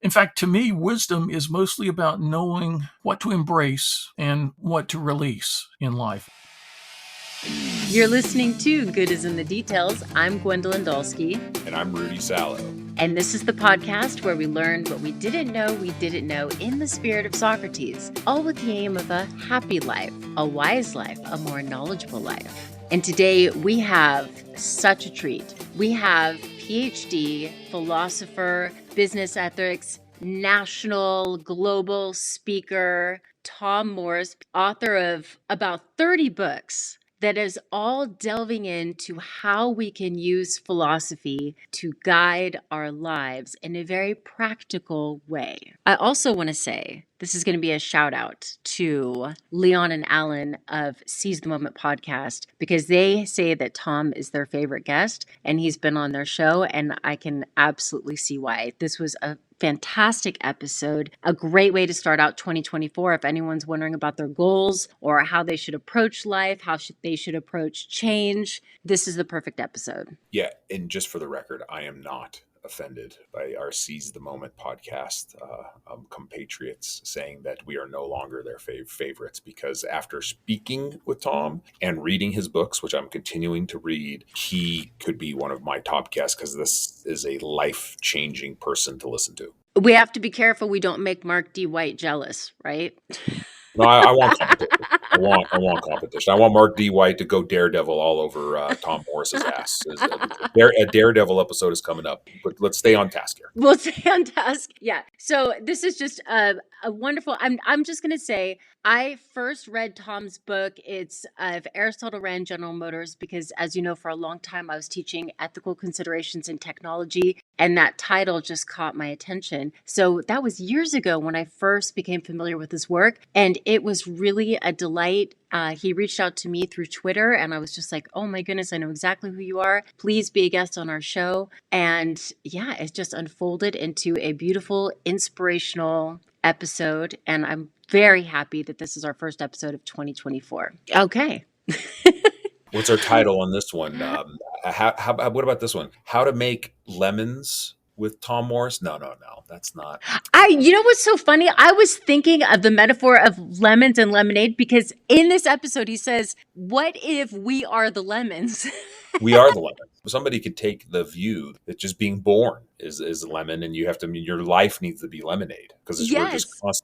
In fact, to me, wisdom is mostly about knowing what to embrace and what to release in life. You're listening to Good is in the Details. I'm Gwendolyn Dolske. And I'm Rudy Salo. And this is the podcast where we learn what we didn't know in the spirit of Socrates, all with the aim of a happy life, a wise life, a more knowledgeable life. And today we have such a treat. We have PhD, philosopher, business ethics, national, global speaker, Tom Morris, author of about 30 books that is all delving into how we can use philosophy to guide our lives in a very practical way. I also want to say, this is going to be a shout out to Leon and Alan of Seize the Moment podcast, because they say that Tom is their favorite guest and he's been on their show, and I can absolutely see why. This was a fantastic episode, a great way to start out 2024 if anyone's wondering about their goals or how they should approach life, they should approach change. This is the perfect episode. Yeah, and just for the record, I am not offended by our Seize the Moment podcast compatriots saying that we are no longer their favorites, because after speaking with Tom and reading his books, which I'm continuing to read, he could be one of my top guests, because this is a life-changing person to listen to. We have to be careful we don't make Mark D. White jealous, right? No, I want competition. I want competition. I want Mark D. White to go daredevil all over Tom Morris's ass. A daredevil episode is coming up, but let's stay on task here. We'll stay on task. Yeah. So this is just a wonderful. I'm just going to say, I first read Tom's book. It's If Aristotle Ran General Motors, because, as you know, for a long time I was teaching ethical considerations in technology, and that title just caught my attention. So that was years ago when I first became familiar with his work, and it was really a delight. He reached out to me through Twitter, and I was just like, oh my goodness, I know exactly who you are. Please be a guest on our show. And yeah, it just unfolded into a beautiful, inspirational episode. And I'm very happy that this is our first episode of 2024. Okay. What's our title on this one? What about this one? How to Make Lemons with Tom Morris? No, that's not. You know what's so funny? I was thinking of the metaphor of lemons and lemonade, because in this episode he says, what if we are the lemons? We are the lemon. Somebody could take the view that just being born is lemon, and your life needs to be lemonade, because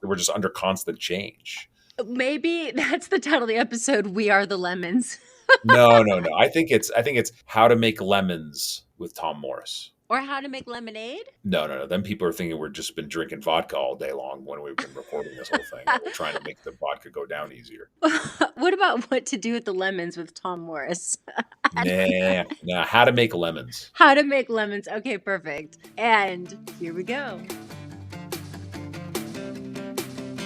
we're just under constant change. Maybe that's the title of the episode. We are the lemons. No. I think it's How to Make Lemons with Tom Morris. Or How to Make Lemonade? No. Then people are thinking we're just been drinking vodka all day long when we've been recording this whole thing. We're trying to make the vodka go down easier. What about What to Do with the Lemons with Tom Morris? Nah. How to Make Lemons. How to Make Lemons. Okay, perfect. And here we go.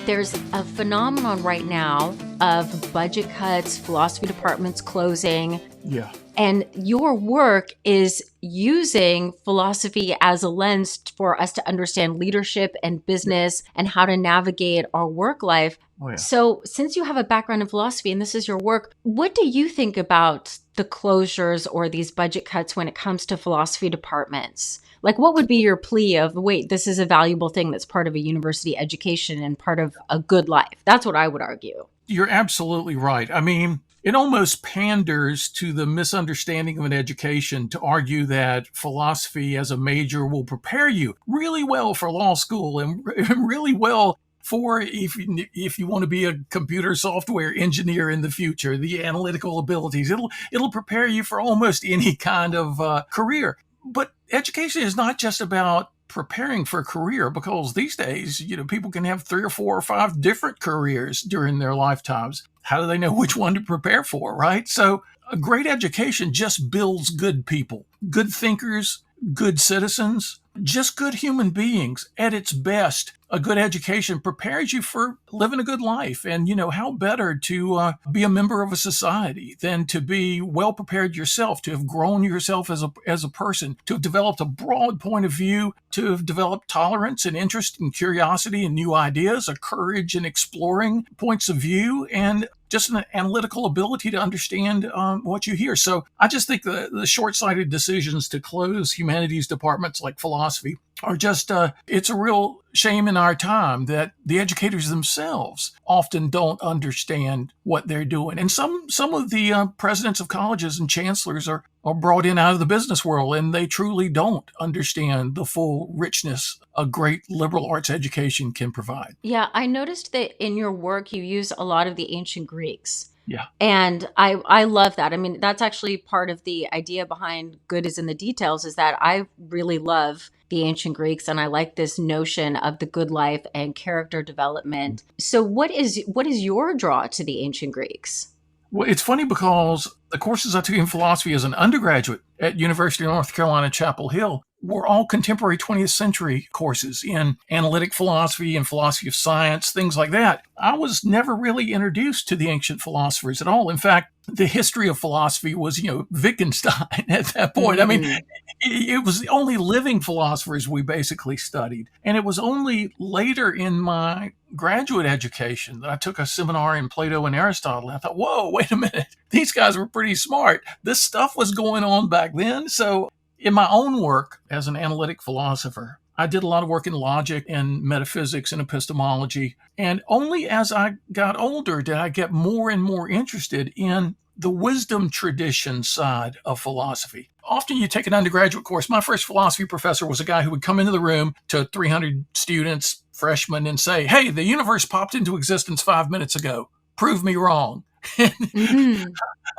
There's a phenomenon right now of budget cuts, philosophy departments closing. Yeah. And your work is using philosophy as a lens for us to understand leadership and business and how to navigate our work life. Oh, yeah. So since you have a background in philosophy and this is your work, what do you think about the closures or these budget cuts when it comes to philosophy departments? Like, what would be your plea of, wait, this is a valuable thing that's part of a university education and part of a good life? That's what I would argue. You're absolutely right. I mean, it almost panders to the misunderstanding of an education to argue that philosophy as a major will prepare you really well for law school and really well for if you want to be a computer software engineer in the future, the analytical abilities. It'll prepare you for almost any kind of career. But education is not just about preparing for a career, because these days, people can have 3 or 4 or 5 different careers during their lifetimes. How do they know which one to prepare for, right? So a great education just builds good people, good thinkers, good citizens, just good human beings at its best. A good education prepares you for living a good life. And, how better to be a member of a society than to be well prepared yourself, to have grown yourself as a person, to have developed a broad point of view, to have developed tolerance and interest and curiosity and new ideas, a courage in exploring points of view, and just an analytical ability to understand what you hear. So I just think the short-sighted decisions to close humanities departments like philosophy are just, it's a real shame in our time that the educators themselves often don't understand what they're doing. And some of the presidents of colleges and chancellors are brought in out of the business world, and they truly don't understand the full richness a great liberal arts education can provide. Yeah, I noticed that in your work, you use a lot of the ancient Greeks. Yeah. And I love that. I mean, that's actually part of the idea behind good is in the details, is that I really love the ancient Greeks, and I like this notion of the good life and character development. So what is your draw to the ancient Greeks? Well, it's funny because the courses I took in philosophy as an undergraduate at University of North Carolina, Chapel Hill, were all contemporary 20th century courses in analytic philosophy and philosophy of science, things like that. I was never really introduced to the ancient philosophers at all. In fact, the history of philosophy was, Wittgenstein at that point. Mm-hmm. I mean, it was the only living philosophers we basically studied. And it was only later in my graduate education that I took a seminar in Plato and Aristotle. And I thought, whoa, wait a minute. These guys were pretty smart. This stuff was going on back then. So in my own work as an analytic philosopher, I did a lot of work in logic and metaphysics and epistemology. And only as I got older did I get more and more interested in the wisdom tradition side of philosophy. Often you take an undergraduate course. My first philosophy professor was a guy who would come into the room to 300 students, freshmen, and say, hey, the universe popped into existence 5 minutes ago. Prove me wrong. Mm-hmm.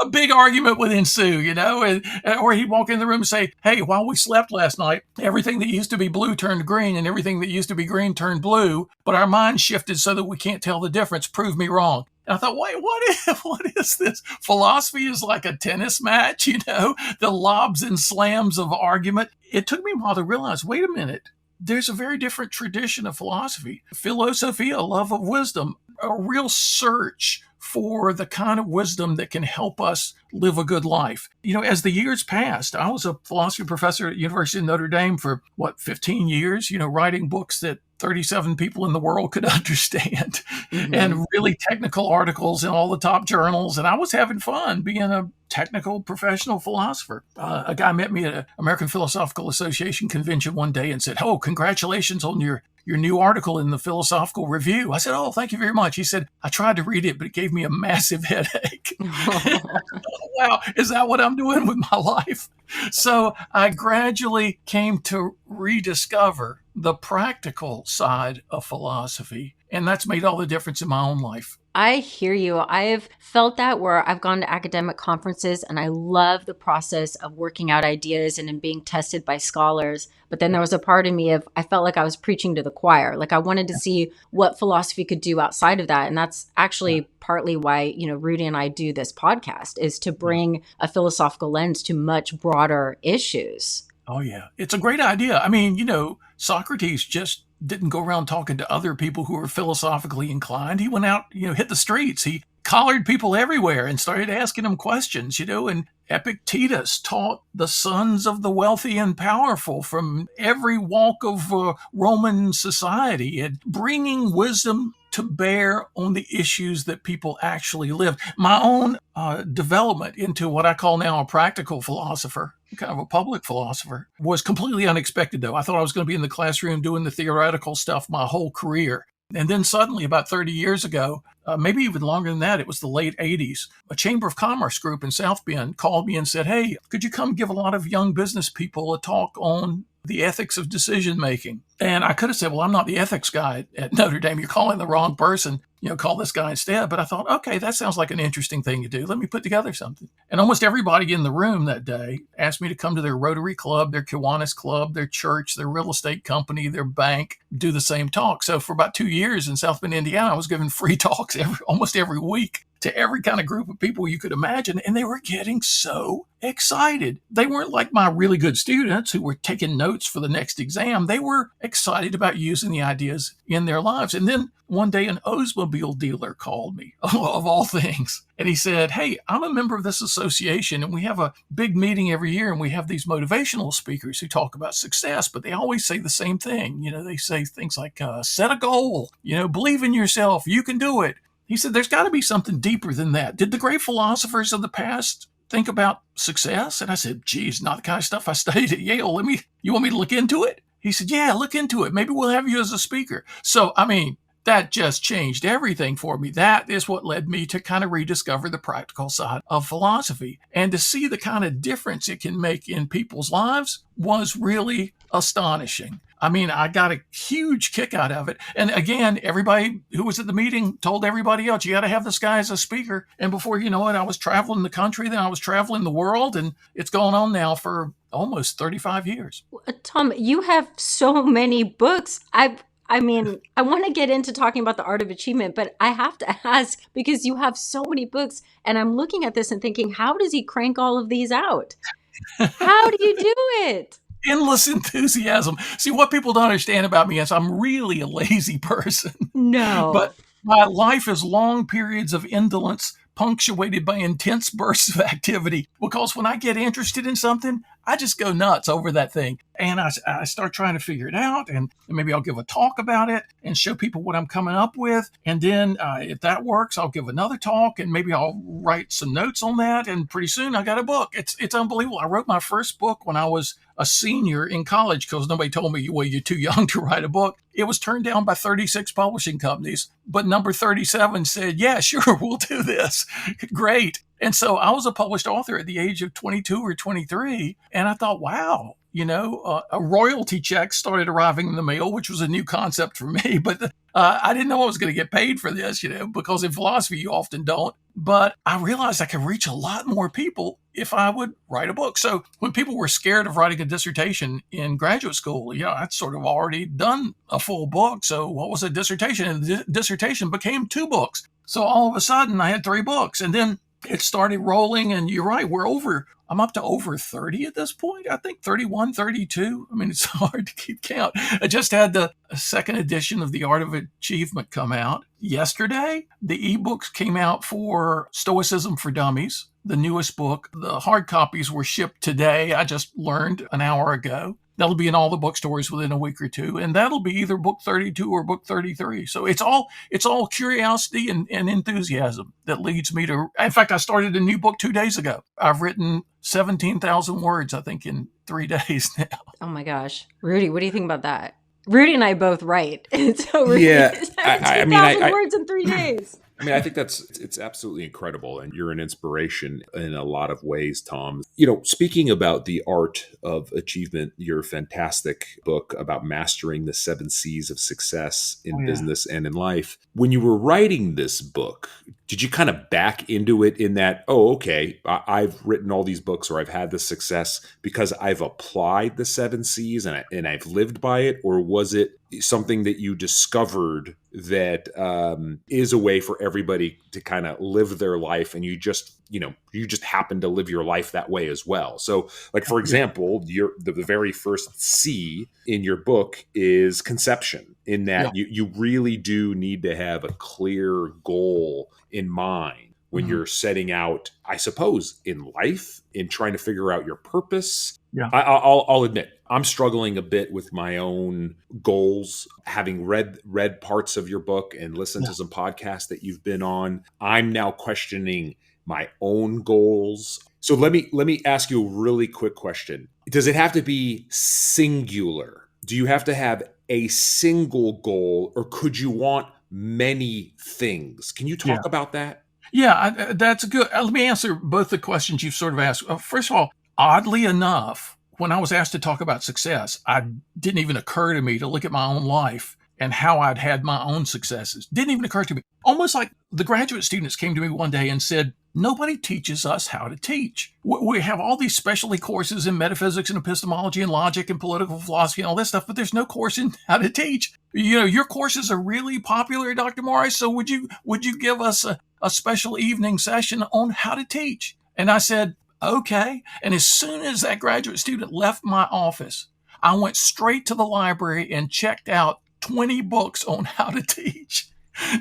A big argument would ensue, or he'd walk in the room and say, hey, while we slept last night, everything that used to be blue turned green and everything that used to be green turned blue, but our minds shifted so that we can't tell the difference. Prove me wrong. And I thought, wait, what is this? Philosophy is like a tennis match, the lobs and slams of argument. It took me a while to realize, wait a minute, there's a very different tradition of philosophy. Philosophia, love of wisdom, a real search for the kind of wisdom that can help us live a good life. As the years passed, I was a philosophy professor at University of Notre Dame for 15 years, writing books that 37 people in the world could understand, Mm-hmm. and really technical articles in all the top journals. And I was having fun being a technical professional philosopher. A guy met me at an American Philosophical Association convention one day and said, oh, congratulations on your new article in the Philosophical Review. I said, oh, thank you very much. He said, I tried to read it, but it gave me a massive headache. Wow, is that what I'm doing with my life? So I gradually came to rediscover the practical side of philosophy, and that's made all the difference in my own life. I hear you. I've felt that where I've gone to academic conferences and I love the process of working out ideas and in being tested by scholars. But then there was a part of me I felt like I was preaching to the choir. Like I wanted to see what philosophy could do outside of that. And that's actually partly why, Rudy and I do this podcast, is to bring a philosophical lens to much broader issues. Oh, yeah. It's a great idea. I mean, Socrates just didn't go around talking to other people who were philosophically inclined. He went out, hit the streets. He collared people everywhere and started asking them questions, and Epictetus taught the sons of the wealthy and powerful from every walk of Roman society, and bringing wisdom to bear on the issues that people actually lived. My own development into what I call now a practical philosopher, kind of a public philosopher, was completely unexpected, though. I thought I was going to be in the classroom doing the theoretical stuff my whole career. And then suddenly, about 30 years ago, maybe even longer than that, it was the late 80s, a Chamber of Commerce group in South Bend called me and said, hey, could you come give a lot of young business people a talk on the ethics of decision making? And I could have said, well, I'm not the ethics guy at Notre Dame. You're calling the wrong person. Call this guy instead. But I thought, okay, that sounds like an interesting thing to do. Let me put together something. And almost everybody in the room that day asked me to come to their Rotary Club, their Kiwanis Club, their church, their real estate company, their bank, do the same talk. So for about 2 years in South Bend, Indiana, I was giving free talks almost every week to every kind of group of people you could imagine. And they were getting so excited. They weren't like my really good students who were taking notes for the next exam. They were excited about using the ideas in their lives. And then one day an Oldsmobile dealer called me, of all things. And he said, hey, I'm a member of this association, and we have a big meeting every year, and we have these motivational speakers who talk about success, but they always say the same thing. They say things like, set a goal, believe in yourself, you can do it. He said, there's got to be something deeper than that. Did the great philosophers of the past think about success? And I said, geez, not the kind of stuff I studied at Yale. You want me to look into it? He said, yeah, look into it. Maybe we'll have you as a speaker. So, I mean, that just changed everything for me. That is what led me to kind of rediscover the practical side of philosophy. And to see the kind of difference it can make in people's lives was really astonishing. I mean, I got a huge kick out of it. And again, everybody who was at the meeting told everybody else, you got to have this guy as a speaker. And before you know it, I was traveling the country, then I was traveling the world. And it's going on now for almost 35 years. Tom, you have so many books. I mean, I want to get into talking about the art of achievement, but I have to ask because you have so many books and I'm looking at this and thinking, how does he crank all of these out? How do you do it? Endless enthusiasm. See, what people don't understand about me is I'm really a lazy person. No. But my life is long periods of indolence punctuated by intense bursts of activity, because when I get interested in something, I just go nuts over that thing. And I start trying to figure it out, and maybe I'll give a talk about it and show people what I'm coming up with. And then if that works, I'll give another talk and maybe I'll write some notes on that. And pretty soon I got a book. It's unbelievable. I wrote my first book when I was a senior in college because nobody told me, well, you're too young to write a book. It was turned down by 36 publishing companies, but number 37 said, yeah, sure, we'll do this. Great. And so I was a published author at the age of 22 or 23. And I thought, wow, a royalty check started arriving in the mail, which was a new concept for me. But I didn't know I was going to get paid for this, because in philosophy, you often don't. But I realized I could reach a lot more people if I would write a book. So when people were scared of writing a dissertation in graduate school, I'd sort of already done a full book. So what was a dissertation? And the dissertation became 2 books. So all of a sudden I had 3 books, and then it started rolling. And you're right, I'm up to over 30 at this point. I think 31, 32. I mean, it's hard to keep count. I just had the second edition of The Art of Achievement come out yesterday. The ebooks came out for Stoicism for Dummies, the newest book. The hard copies were shipped today. I just learned an hour ago. That'll be in all the bookstores within a week or two. And that'll be either book 32 or book 33. So it's all curiosity and enthusiasm that leads me to, in fact, I started a new book 2 days ago. I've written 17,000 words, I think, in 3 days now. Oh my gosh. Rudy, what do you think about that? Rudy and I both write. So Rudy, Yeah, 17,000 words in 3 days. I mean, I think it's absolutely incredible, and you're an inspiration in a lot of ways, Tom. Speaking about the art of achievement, your fantastic book about mastering the 7 C's of success in business and in life. When you were writing this book, did you kind of back into it in that, I've written all these books or I've had this success because I've applied the 7 C's and I've lived by it? Or was it something that you discovered that is a way for everybody to kind of live their life, and you just happen to live your life that way as well? So, like, for example, the very first C in your book is conception, in that you really do need to have a clear goal in mind when you're setting out, I suppose, in life, in trying to figure out your purpose. Yeah. I'll admit, I'm struggling a bit with my own goals. Having read parts of your book and listened to some podcasts that you've been on, I'm now questioning my own goals. So let me ask you a really quick question. Does it have to be singular? Do you have to have a single goal, or could you want many things? Can you talk about that? Yeah, that's good. Let me answer both the questions you've sort of asked. First of all, oddly enough, when I was asked to talk about success, it didn't even occur to me to look at my own life and how I'd had my own successes. Didn't even occur to me. Almost like the graduate students came to me one day and said, nobody teaches us how to teach. We have all these specialty courses in metaphysics and epistemology and logic and political philosophy and all this stuff, but there's no course in how to teach. Your courses are really popular, Dr. Morris, so would you give us a special evening session on how to teach? And I said, okay. And as soon as that graduate student left my office, I went straight to the library and checked out 20 books on how to teach.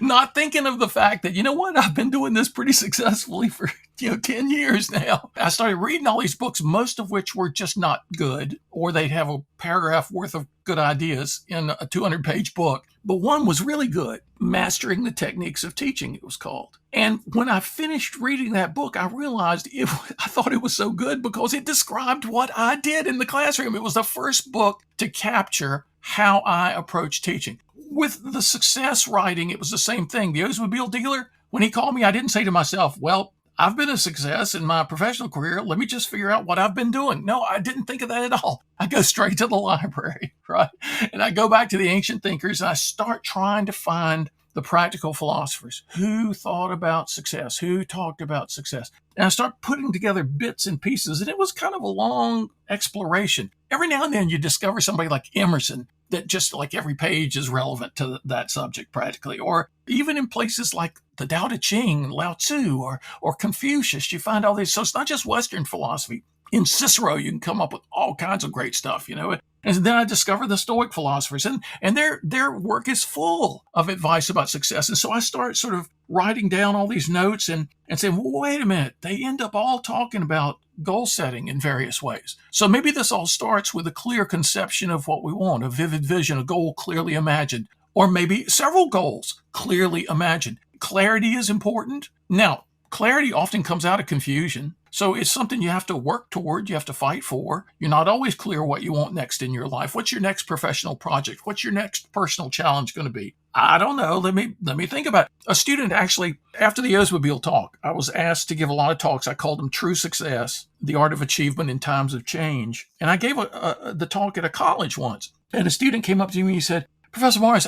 Not thinking of the fact that, you know what, I've been doing this pretty successfully for 10 years now. I started reading all these books, most of which were just not good, or they'd have a paragraph worth of good ideas in a 200-page book. But one was really good, Mastering the Techniques of Teaching, it was called. And when I finished reading that book, I realized I thought it was so good because it described what I did in the classroom. It was the first book to capture how I approach teaching. With the success writing, it was the same thing. The Oldsmobile dealer, when he called me, I didn't say to myself, well, I've been a success in my professional career. Let me just figure out what I've been doing. No, I didn't think of that at all. I go straight to the library, right? And I go back to the ancient thinkers and I start trying to find the practical philosophers who thought about success, who talked about success. And I start putting together bits and pieces. And it was kind of a long exploration. Every now and then you discover somebody like Emerson that just like every page is relevant to that subject practically. Or even in places like the Tao Te Ching, Lao Tzu, or Confucius, you find all these. So it's not just Western philosophy. In Cicero, you can come up with all kinds of great stuff, And then I discover the Stoic philosophers, and their work is full of advice about success. And so I start sort of writing down all these notes and saying, well, wait a minute, they end up all talking about goal setting in various ways. So maybe this all starts with a clear conception of what we want, a vivid vision, a goal clearly imagined, or maybe several goals clearly imagined. Clarity is important. Now, clarity often comes out of confusion. So it's something you have to work toward, you have to fight for. You're not always clear what you want next in your life. What's your next professional project? What's your next personal challenge going to be? I don't know. Let me think about it. A student actually, after the Oldsmobile talk, I was asked to give a lot of talks. I called them True Success, the Art of Achievement in Times of Change. And I gave the talk at a college once. And a student came up to me and he said, Professor Morris,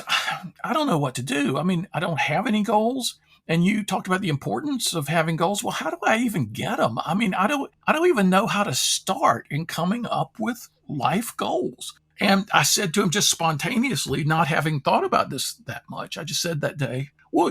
I don't know what to do. I mean, I don't have any goals. And you talked about the importance of having goals. Well, how do I even get them? I mean, I don't even know how to start in coming up with life goals. And I said to him just spontaneously, not having thought about this that much, I just said that day, well,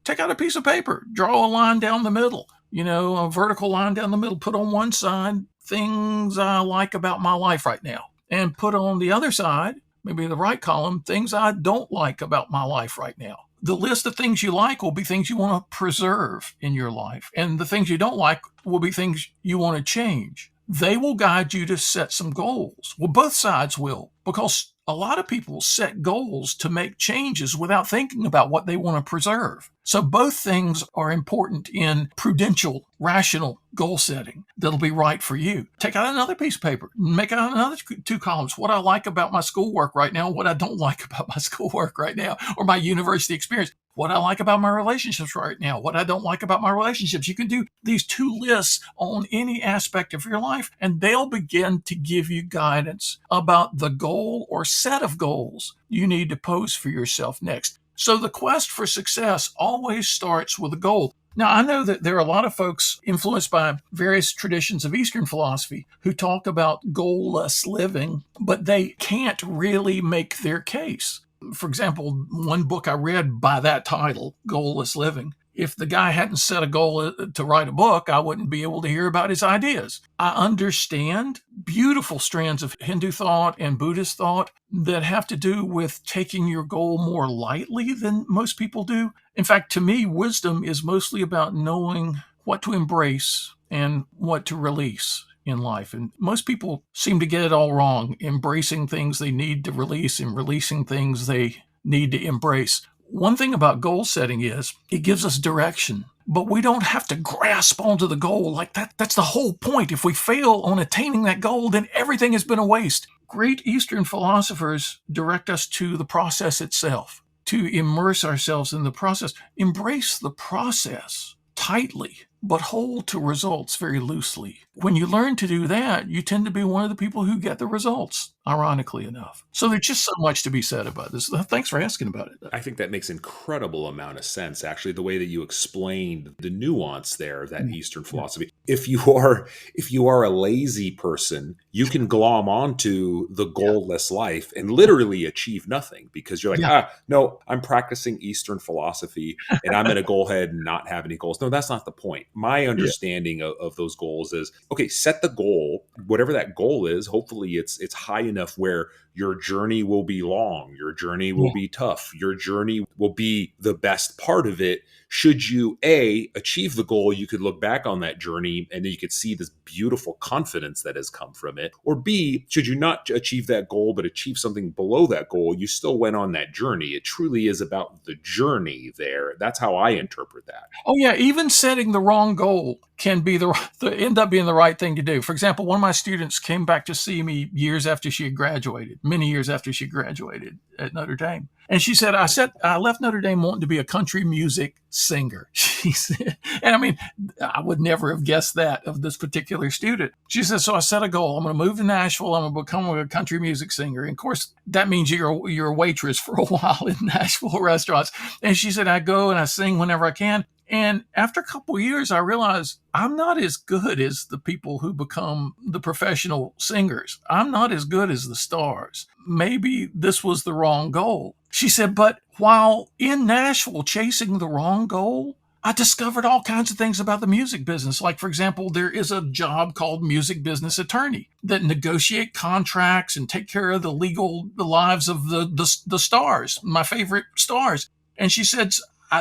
take out a piece of paper, draw a line down the middle, a vertical line down the middle, put on one side things I like about my life right now, and put on the other side, maybe the right column, things I don't like about my life right now. The list of things you like will be things you want to preserve in your life. And the things you don't like will be things you want to change. They will guide you to set some goals. Well, both sides will, because a lot of people set goals to make changes without thinking about what they want to preserve. So both things are important in prudential, rational goal setting that'll be right for you. Take out another piece of paper, make out another two columns. What I like about my schoolwork right now, what I don't like about my schoolwork right now, or my university experience. What I like about my relationships right now, what I don't like about my relationships. You can do these two lists on any aspect of your life, and they'll begin to give you guidance about the goal or set of goals you need to pose for yourself next. So the quest for success always starts with a goal. Now, I know that there are a lot of folks influenced by various traditions of Eastern philosophy who talk about goalless living, but they can't really make their case. For example, one book I read by that title, Goalless Living, if the guy hadn't set a goal to write a book, I wouldn't be able to hear about his ideas. I understand beautiful strands of Hindu thought and Buddhist thought that have to do with taking your goal more lightly than most people do. In fact, to me, wisdom is mostly about knowing what to embrace and what to release in life. And most people seem to get it all wrong, embracing things they need to release and releasing things they need to embrace. One thing about goal setting is it gives us direction, but we don't have to grasp onto the goal like that. That's the whole point. If we fail on attaining that goal, then everything has been a waste. Great Eastern philosophers direct us to the process itself, to immerse ourselves in the process. Embrace the process tightly, but hold to results very loosely. When you learn to do that, you tend to be one of the people who get the results, ironically enough. So there's just so much to be said about this. Thanks for asking about it. I think that makes incredible amount of sense, actually, the way that you explained the nuance there of that Eastern philosophy. If you are a lazy person, you can glom onto the goalless life and literally achieve nothing because you're like, no, I'm practicing Eastern philosophy and I'm going to go ahead and not have any goals. No, that's not the point. My understanding of those goals is, okay, set the goal whatever that goal is, hopefully it's high enough where your journey will be long, your journey will be tough, your journey will be the best part of it. Should you achieve the goal, you could look back on that journey and then you could see this beautiful confidence that has come from it. Or B, should you not achieve that goal but achieve something below that goal, you still went on that journey. It truly is about the journey there. That's how I interpret that. Oh yeah, even setting the wrong goal can be end up being the right thing to do. For example, one of my students came back to see me years after she had graduated, many years after she graduated at Notre Dame. And she said, I left Notre Dame wanting to be a country music singer. She said, and I mean, I would never have guessed that of this particular student. She said, so I set a goal. I'm going to move to Nashville. I'm going to become a country music singer. And of course, that means you're a waitress for a while in Nashville restaurants. And she said, I go and I sing whenever I can. And after a couple of years, I realized I'm not as good as the people who become the professional singers. I'm not as good as the stars. Maybe this was the wrong goal. She said, but while in Nashville chasing the wrong goal, I discovered all kinds of things about the music business. Like, for example, there is a job called music business attorney that negotiate contracts and take care of the lives of the stars, my favorite stars. And she said,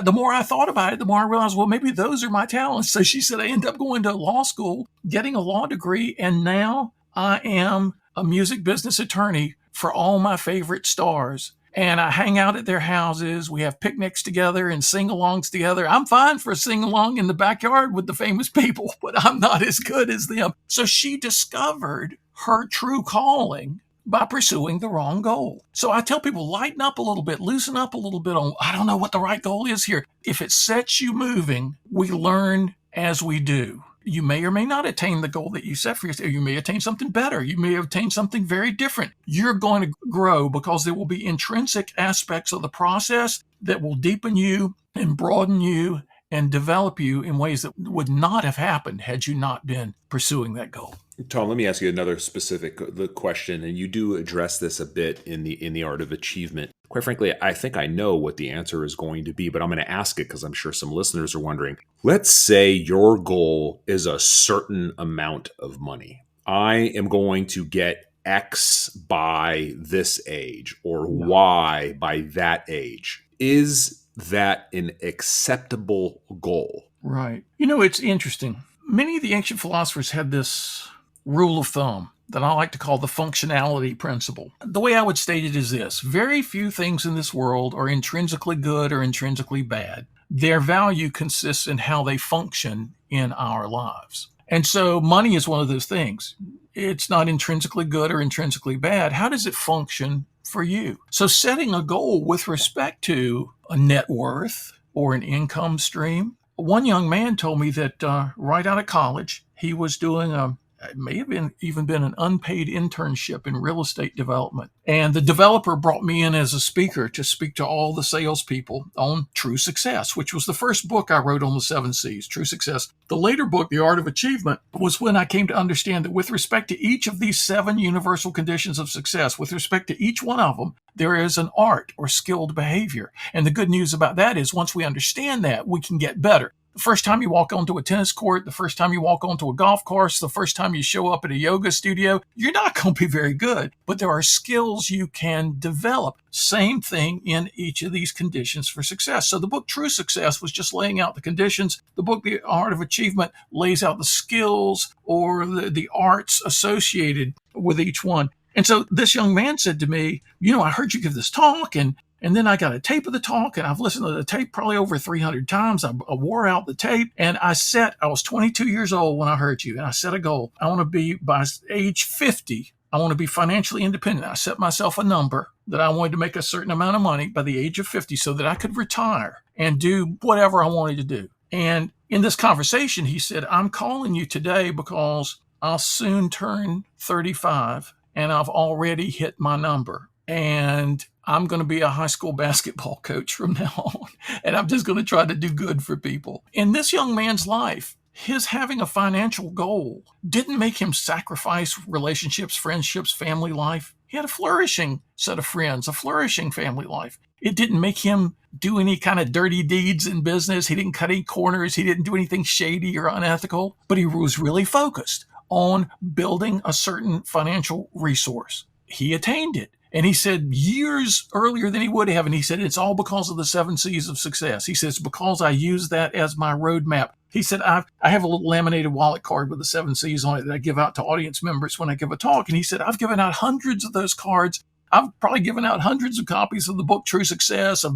the more I thought about it, the more I realized, well, maybe those are my talents. So she said, I ended up going to law school, getting a law degree, and now I am a music business attorney for all my favorite stars. And I hang out at their houses. We have picnics together and sing-alongs together. I'm fine for a sing-along in the backyard with the famous people, but I'm not as good as them. So she discovered her true calling by pursuing the wrong goal. So I tell people, lighten up a little bit, loosen up a little bit on, I don't know what the right goal is here. If it sets you moving, we learn as we do. You may or may not attain the goal that you set for yourself. You may attain something better. You may attain something very different. You're going to grow because there will be intrinsic aspects of the process that will deepen you and broaden you and develop you in ways that would not have happened had you not been pursuing that goal. Tom, let me ask you another specific question, and you do address this a bit in the Art of Achievement. Quite frankly, I think I know what the answer is going to be, but I'm going to ask it because I'm sure some listeners are wondering. Let's say your goal is a certain amount of money. I am going to get X by this age or Y by that age. Is that an acceptable goal? Right. It's interesting. Many of the ancient philosophers had this rule of thumb that I like to call the functionality principle. The way I would state it is this: very few things in this world are intrinsically good or intrinsically bad. Their value consists in how they function in our lives. And so money is one of those things. It's not intrinsically good or intrinsically bad. How does it function for you? So setting a goal with respect to a net worth or an income stream. One young man told me that right out of college, he was doing it may have even been an unpaid internship in real estate development. And the developer brought me in as a speaker to speak to all the salespeople on True Success, which was the first book I wrote on the 7 C's, True Success. The later book, The Art of Achievement, was when I came to understand that with respect to each of these 7 universal conditions of success, with respect to each one of them, there is an art or skilled behavior. And the good news about that is once we understand that, we can get better. The first time you walk onto a tennis court, the first time you walk onto a golf course, the first time you show up at a yoga studio, you're not going to be very good, but there are skills you can develop. Same thing in each of these conditions for success. So the book True Success was just laying out the conditions. The book The Art of Achievement lays out the skills or the arts associated with each one. And so this young man said to me, I heard you give this talk, and then I got a tape of the talk, and I've listened to the tape probably over 300 times. I wore out the tape, and I was 22 years old when I heard you, and I set a goal. I want to be, by age 50, I want to be financially independent. I set myself a number that I wanted to make a certain amount of money by the age of 50 so that I could retire and do whatever I wanted to do. And in this conversation, he said, I'm calling you today because I'll soon turn 35, and I've already hit my number. And I'm going to be a high school basketball coach from now on, and I'm just going to try to do good for people. In this young man's life, his having a financial goal didn't make him sacrifice relationships, friendships, family life. He had a flourishing set of friends, a flourishing family life. It didn't make him do any kind of dirty deeds in business. He didn't cut any corners. He didn't do anything shady or unethical, but he was really focused on building a certain financial resource. He attained it. And he said years earlier than he would have. And he said, it's all because of the 7 C's of success. He says, because I use that as my roadmap. He said, I have a little laminated wallet card with the 7 C's on it that I give out to audience members when I give a talk. And he said, I've given out hundreds of those cards. I've probably given out hundreds of copies of the book True Success, of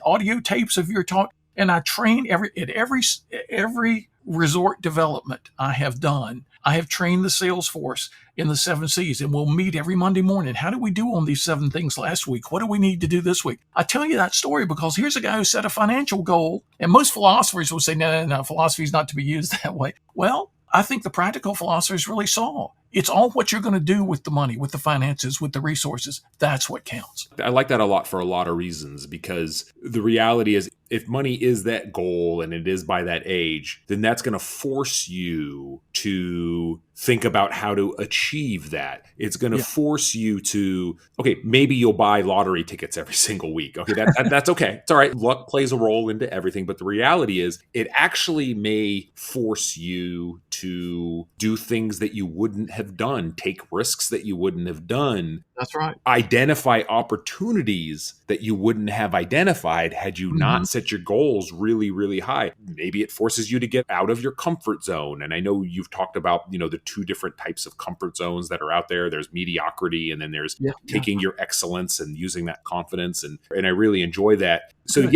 audio tapes of your talk. And I train every resort development I have done. I have trained the sales force in the 7 C's, and we'll meet every Monday morning. How did we do on these 7 things last week? What do we need to do this week? I tell you that story because here's a guy who set a financial goal, and most philosophers will say, no, philosophy is not to be used that way. Well, I think the practical philosophers really saw it's all what you're going to do with the money, with the finances, with the resources. That's what counts. I like that a lot for a lot of reasons, because the reality is if money is that goal and it is by that age, then that's going to force you to think about how to achieve that. It's going to force you to, okay, maybe you'll buy lottery tickets every single week. Okay, that's okay. It's all right. Luck plays a role into everything. But the reality is it actually may force you to do things that you wouldn't have done, take risks that you wouldn't have done. That's right. Identify opportunities that you wouldn't have identified had you not set your goals really, really high. Maybe it forces you to get out of your comfort zone. And I know you've talked about, the 2 different types of comfort zones that are out there. There's mediocrity, and then there's taking your excellence and using that confidence. And I really enjoy that. So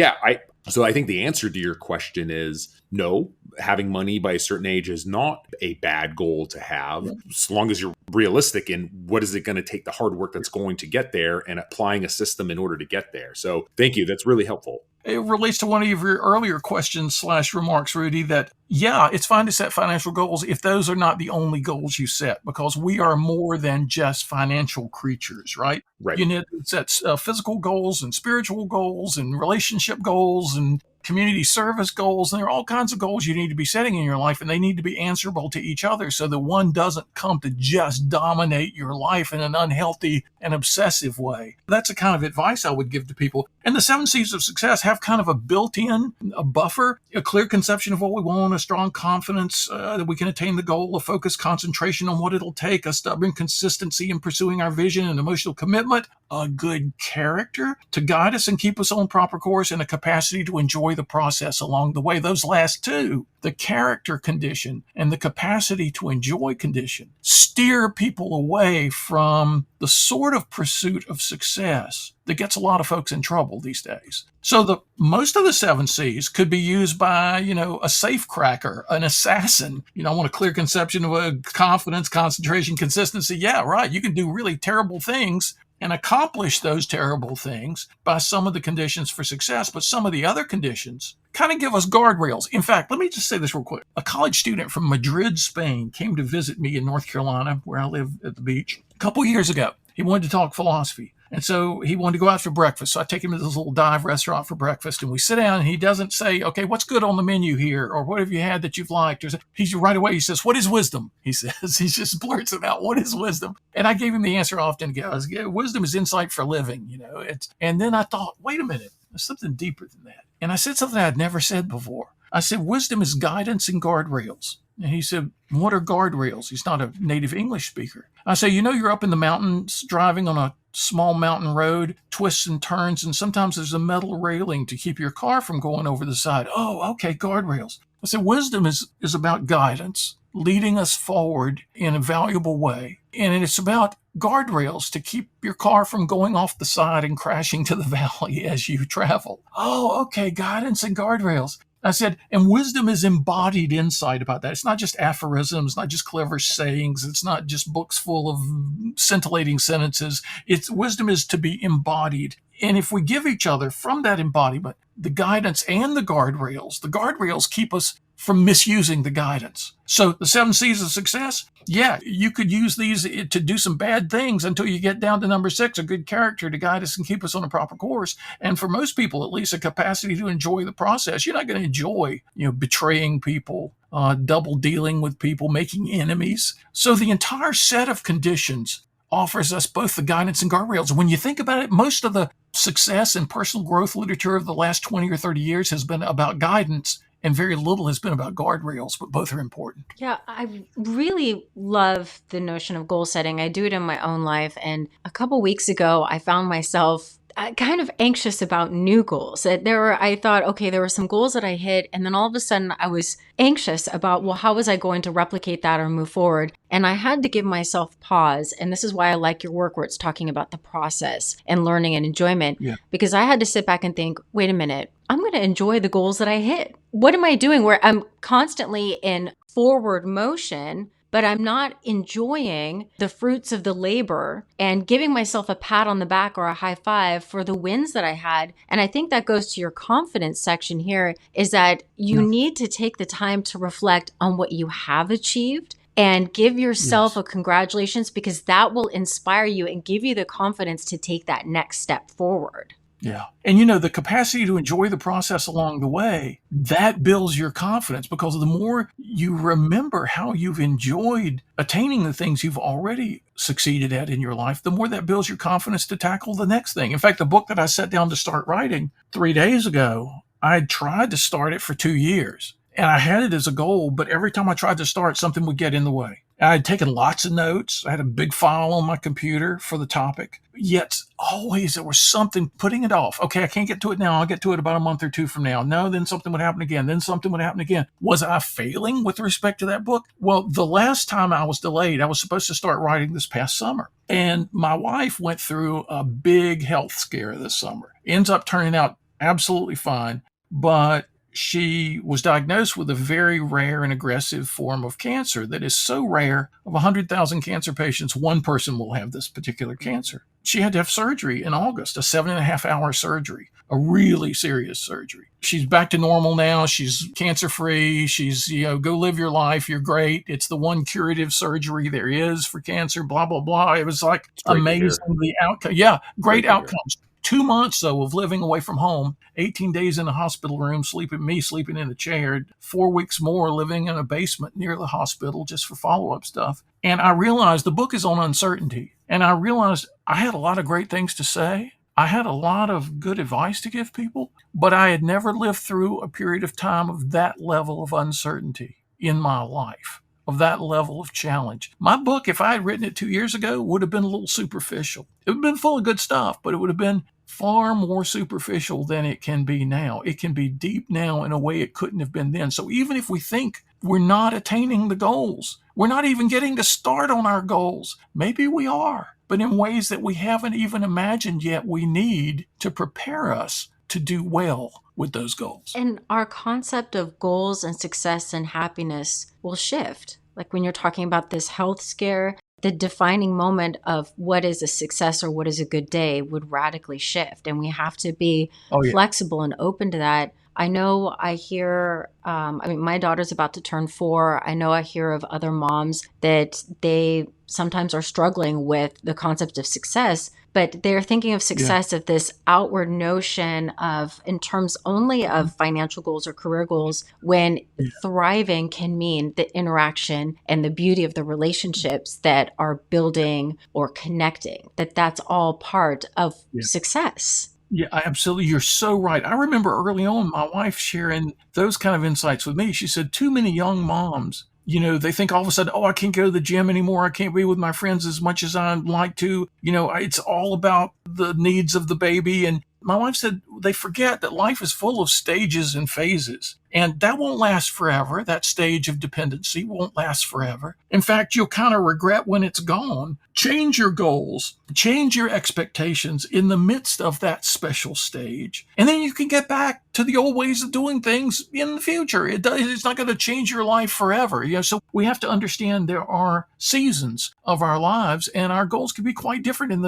So I think the answer to your question is no, having money by a certain age is not a bad goal to have, as long as you're realistic in what is it going to take, the hard work that's going to get there, and applying a system in order to get there. So thank you. That's really helpful. It relates to one of your earlier questions / remarks, Rudy, that, it's fine to set financial goals if those are not the only goals you set, because we are more than just financial creatures, right? Right. You need to set physical goals and spiritual goals and relationship goals and community service goals. And there are all kinds of goals you need to be setting in your life, and they need to be answerable to each other so that one doesn't come to just dominate your life in an unhealthy and obsessive way. That's the kind of advice I would give to people. And the 7 C's of success have kind of a built-in, a buffer, a clear conception of what we want, a strong confidence that we can attain the goal, a focused concentration on what it'll take, a stubborn consistency in pursuing our vision, and emotional commitment, a good character to guide us and keep us on proper course, and a capacity to enjoy the process along the way. Those last 2, the character condition and the capacity to enjoy condition, steer people away from the sort of pursuit of success that gets a lot of folks in trouble these days. So most of the 7 C's could be used by, a safecracker, an assassin. I want a clear conception of confidence, concentration, consistency. Yeah, right. You can do really terrible things and accomplish those terrible things by some of the conditions for success. But some of the other conditions kind of give us guardrails. In fact, let me just say this real quick. A college student from Madrid, Spain, came to visit me in North Carolina, where I live at the beach, a couple years ago. He wanted to talk philosophy. And so he wanted to go out for breakfast. So I take him to this little dive restaurant for breakfast, and we sit down, and he doesn't say, okay, what's good on the menu here? Or what have you had that you've liked? He's right away, he says, what is wisdom? He says, he just blurts it out. What is wisdom? And I gave him the answer often. Goes, wisdom is insight for living, And then I thought, wait a minute, there's something deeper than that. And I said something I'd never said before. I said, wisdom is guidance and guardrails. And he said, what are guardrails? He's not a native English speaker. I say, you're up in the mountains driving on a small mountain road, twists and turns, and sometimes there's a metal railing to keep your car from going over the side. Oh, okay, guardrails. I said, wisdom is about guidance, leading us forward in a valuable way. And it's about guardrails to keep your car from going off the side and crashing to the valley as you travel. Oh, okay, guidance and guardrails. I said, and wisdom is embodied insight about that. It's not just aphorisms, not just clever sayings. It's not just books full of scintillating sentences. Wisdom is to be embodied. And if we give each other from that embodiment the guidance and the guardrails keep us from misusing the guidance. So the 7 C's of success, you could use these to do some bad things until you get down to number 6, a good character to guide us and keep us on a proper course. And for most people, at least, a capacity to enjoy the process. You're not going to enjoy, betraying people, double dealing with people, making enemies. So the entire set of conditions offers us both the guidance and guardrails. When you think about it, most of the success in personal growth literature of the last 20 or 30 years has been about guidance. and very little has been about guardrails, but both are important. Yeah, I really love the notion of goal setting. I do it in my own life. And a couple weeks ago, I found myself kind of anxious about new goals. I thought, okay, there were some goals that I hit. And then all of a sudden I was anxious about, well, how was I going to replicate that or move forward? And I had to give myself pause. And this is why I like your work where it's talking about the process and learning and enjoyment, because I had to sit back and think, wait a minute, I'm going to enjoy the goals that I hit. What am I doing where I'm constantly in forward motion, but I'm not enjoying the fruits of the labor and giving myself a pat on the back or a high five for the wins that I had? And I think that goes to your confidence section here, is that you need to take the time to reflect on what you have achieved and give yourself a congratulations, because that will inspire you and give you the confidence to take that next step forward. Yeah. And the capacity to enjoy the process along the way, that builds your confidence, because the more you remember how you've enjoyed attaining the things you've already succeeded at in your life, the more that builds your confidence to tackle the next thing. In fact, the book that I sat down to start writing 3 days ago, I had tried to start it for 2 years. And I had it as a goal, but every time I tried to start, something would get in the way. I had taken lots of notes. I had a big file on my computer for the topic. Yet always there was something putting it off. Okay, I can't get to it now. I'll get to it about a month or two from now. No, then something would happen again. Then something would happen again. Was I failing with respect to that book? Well, the last time I was delayed, I was supposed to start writing this past summer. And my wife went through a big health scare this summer. Ends up turning out absolutely fine, but she was diagnosed with a very rare and aggressive form of cancer that is so rare. Of 100,000 cancer patients, one person will have this particular cancer. She had to have surgery in August, a 7.5-hour surgery, a really serious surgery. She's back to normal now. She's cancer-free. She's, go live your life. You're great. It's the one curative surgery there is for cancer, blah, blah, blah. It was like amazing, the outcome. Yeah, great outcomes. 2 months, though, of living away from home, 18 days in a hospital room, sleeping in a chair, 4 weeks more living in a basement near the hospital just for follow-up stuff. And I realized the book is on uncertainty. And I realized I had a lot of great things to say. I had a lot of good advice to give people, but I had never lived through a period of time of that level of uncertainty in my life, of that level of challenge. My book, if I had written it 2 years ago, would have been a little superficial. It would have been full of good stuff, but it would have been far more superficial than it can be now. It can be deep now in a way it couldn't have been then. So even if we think we're not attaining the goals, we're not even getting to start on our goals, maybe we are, but in ways that we haven't even imagined yet, we need to prepare us to do well with those goals. And our concept of goals and success and happiness will shift. Like when you're talking about this health scare, the defining moment of what is a success or what is a good day would radically shift. And we have to be flexible and open to that. I know I hear, my daughter's about to turn 4. I know I hear of other moms that they sometimes are struggling with the concept of success, but they're thinking of success of this outward notion of, in terms only of financial goals or career goals, when thriving can mean the interaction and the beauty of the relationships that are building or connecting, that's all part of success. Yeah, absolutely. You're so right. I remember early on my wife sharing those kind of insights with me. She said, too many young moms, they think all of a sudden, I can't go to the gym anymore. I can't be with my friends as much as I'd like to. It's all about the needs of the baby. And my wife said they forget that life is full of stages and phases. And that won't last forever. That stage of dependency won't last forever. In fact, you'll kind of regret when it's gone. Change your goals, change your expectations in the midst of that special stage. And then you can get back to the old ways of doing things in the future. It's not going to change your life forever. So we have to understand there are seasons of our lives, and our goals can be quite different in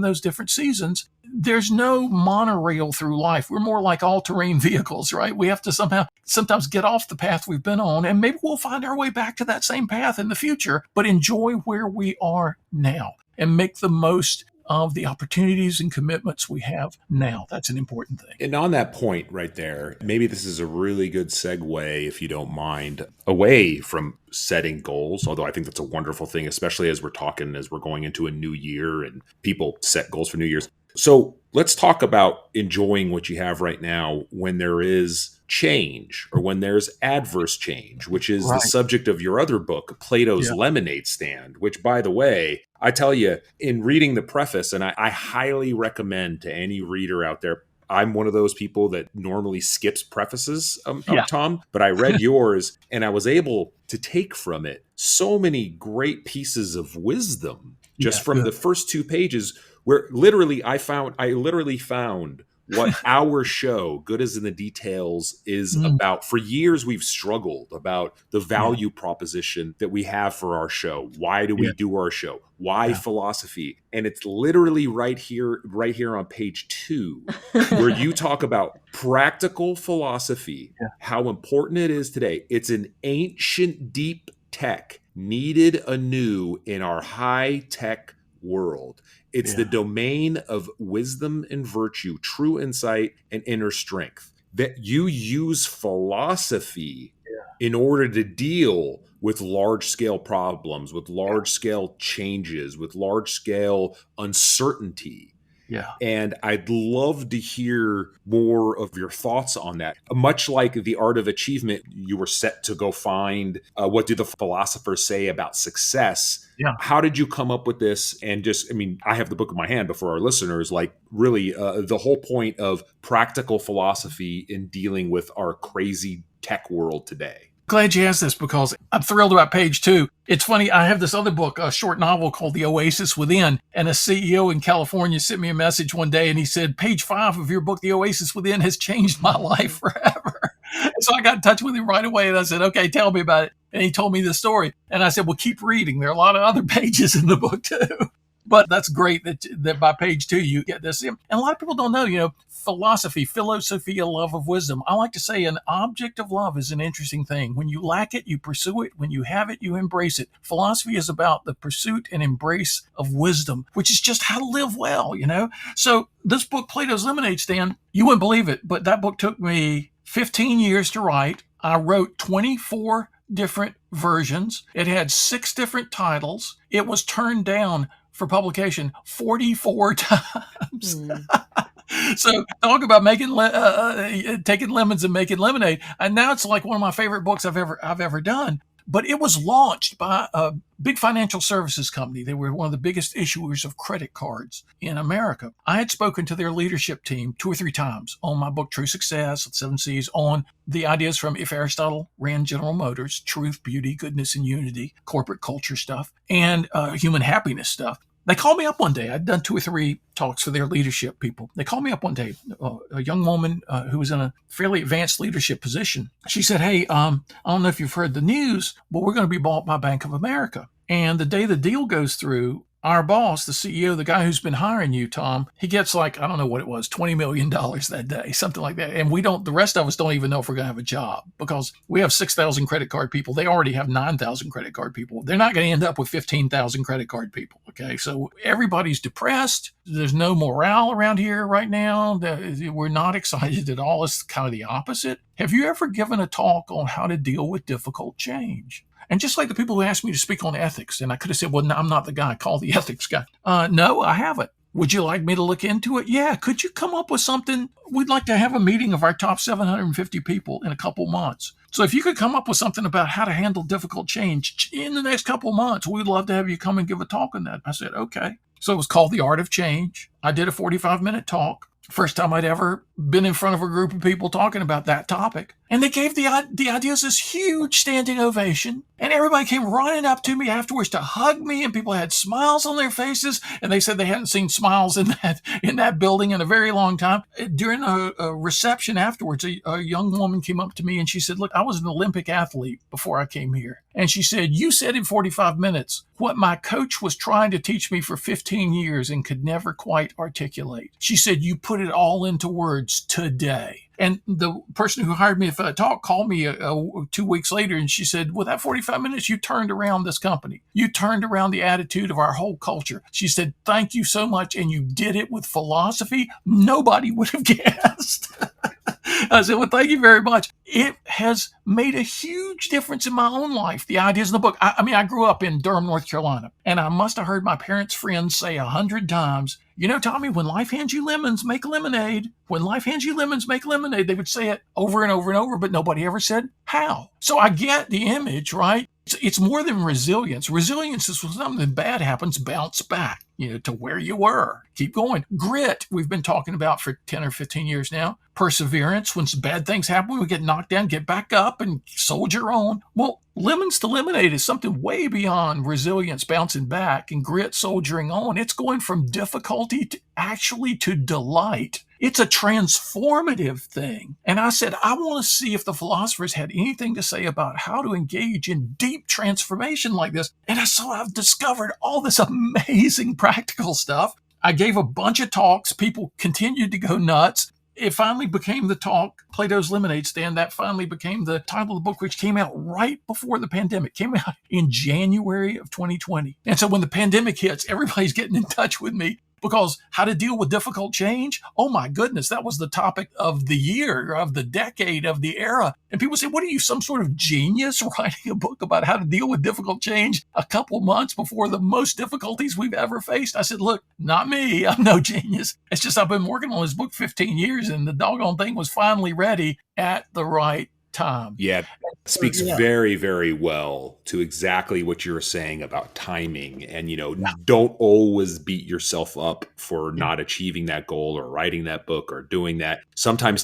those different seasons. There's no monorail through life. We're more like all-terrain vehicles, right? We have to sometimes get off the path we've been on, and maybe we'll find our way back to that same path in the future, but enjoy where we are now and make the most of the opportunities and commitments we have now. That's an important thing. And on that point right there, maybe this is a really good segue, if you don't mind, away from setting goals, although I think that's a wonderful thing, especially as we're going into a new year and people set goals for New Year's. So let's talk about enjoying what you have right now when there is change or when there's adverse change, which is the Right. subject of your other book, Plato's Yeah. Lemonade Stand, which, by the way, I tell you, in reading the preface, and I highly recommend to any reader out there, I'm one of those people that normally skips prefaces, Yeah. Tom, but I read yours and I was able to take from it so many great pieces of wisdom just Yeah, from good. the first 2 pages, where literally I literally found what our show, Good as in the Details, is about. For years, we've struggled about the value proposition that we have for our show. Why do we Yeah. do our show? Why Yeah. philosophy? And it's literally right here on page 2, where you talk about practical philosophy, how important it is today. It's an ancient deep tech needed anew in our high-tech world. It's the domain of wisdom and virtue, true insight and inner strength. That you use philosophy in order to deal with large-scale problems, with large-scale changes, with large-scale uncertainty. Yeah. And I'd love to hear more of your thoughts on that. Much like The Art of Achievement, you were set to go find what do the philosophers say about success. Yeah. How did you come up with this? And just, I mean, I have the book in my hand, but for our listeners, like really the whole point of practical philosophy in dealing with our crazy tech world today. Glad you asked this because I'm thrilled about page 2. It's funny, I have this other book, a short novel called The Oasis Within, and a CEO in California sent me a message one day and he said, page 5 of your book, The Oasis Within, has changed my life forever. So I got in touch with him right away and I said, okay, tell me about it. And he told me the story. And I said, well, keep reading. There are a lot of other pages in the book too. But that's great that by page 2 you get this. And a lot of people don't know, philosophy, a love of wisdom. I like to say an object of love is an interesting thing. When you lack it, you pursue it. When you have it, you embrace it. Philosophy is about the pursuit and embrace of wisdom, which is just how to live well, So this book, Plato's Lemonade Stand, you wouldn't believe it, but that book took me 15 years to write. I wrote 24 different versions. It had 6 different titles. It was turned down for publication 44 times. So talk about making taking lemons and making lemonade. And now it's like one of my favorite books I've ever done. But it was launched by a big financial services company. They were one of the biggest issuers of credit cards in America. I had spoken to their leadership team 2 or 3 times on my book, True Success, 7 C's, on the ideas from If Aristotle Ran General Motors, truth, beauty, goodness, and unity, corporate culture stuff, and human happiness stuff. They called me up one day. I'd done 2 or 3 talks for their leadership people. They called me up one day, a young woman who was in a fairly advanced leadership position. She said, hey, I don't know if you've heard the news, but we're going to be bought by Bank of America. And the day the deal goes through, our boss, the CEO, the guy who's been hiring you, Tom, he gets like, I don't know what it was, $20 million that day, something like that. And the rest of us don't even know if we're going to have a job because we have 6,000 credit card people. They already have 9,000 credit card people. They're not going to end up with 15,000 credit card people. Okay. So everybody's depressed. There's no morale around here right now. We're not excited at all. It's kind of the opposite. Have you ever given a talk on how to deal with difficult change? And just like the people who asked me to speak on ethics, and I could have said, well, no, I'm not the guy, call the ethics guy. No, I haven't. Would you like me to look into it? Yeah. Could you come up with something? We'd like to have a meeting of our top 750 people in a couple months. So if you could come up with something about how to handle difficult change in the next couple months, we'd love to have you come and give a talk on that. I said, okay. So it was called The Art of Change. I did a 45-minute talk. First time I'd ever been in front of a group of people talking about that topic. And they gave the ideas this huge standing ovation. And everybody came running up to me afterwards to hug me. And people had smiles on their faces. And they said they hadn't seen smiles in that building in a very long time. During a reception afterwards, a young woman came up to me and she said, look, I was an Olympic athlete before I came here. And she said, you said in 45 minutes what my coach was trying to teach me for 15 years and could never quite articulate. She said, you put it all into words today. And the person who hired me for the talk called me 2 weeks later and she said, well, that 45 minutes, you turned around this company. You turned around the attitude of our whole culture. She said, thank you so much. And you did it with philosophy. Nobody would have guessed. I said, well, thank you very much. It has made a huge difference in my own life. The ideas in the book. I mean, I grew up in Durham, North Carolina, and I must have heard my parents' friends say 100 times, you know, Tommy, when life hands you lemons, make lemonade. When life hands you lemons, make lemonade. They would say it over and over and over, but nobody ever said how. So I get the image, right? It's more than resilience. Resilience is when something bad happens, bounce back, to where you were. Keep going. Grit, we've been talking about for 10 or 15 years now. Perseverance, when bad things happen, we get knocked down, get back up and soldier on. Well, lemons to lemonade is something way beyond resilience, bouncing back, and grit, soldiering on. It's going from difficulty to actually to delight. It's a transformative thing. And I said, I want to see if the philosophers had anything to say about how to engage in deep transformation like this. And so I've discovered all this amazing practical stuff. I gave a bunch of talks. People continued to go nuts. It finally became the talk, Plato's Lemonade Stand. That finally became the title of the book, which came out right before the pandemic. Came out in January of 2020. And so when the pandemic hits, everybody's getting in touch with me because how to deal with difficult change? Oh my goodness, that was the topic of the year, of the decade, of the era. And people say, what are you, some sort of genius writing a book about how to deal with difficult change a couple months before the most difficulties we've ever faced? I said, look, not me. I'm no genius. It's just I've been working on this book 15 years and the doggone thing was finally ready at the right time. Yeah, speaks very, very well to exactly what you're saying about timing. And, don't always beat yourself up for not achieving that goal or writing that book or doing that. Sometimes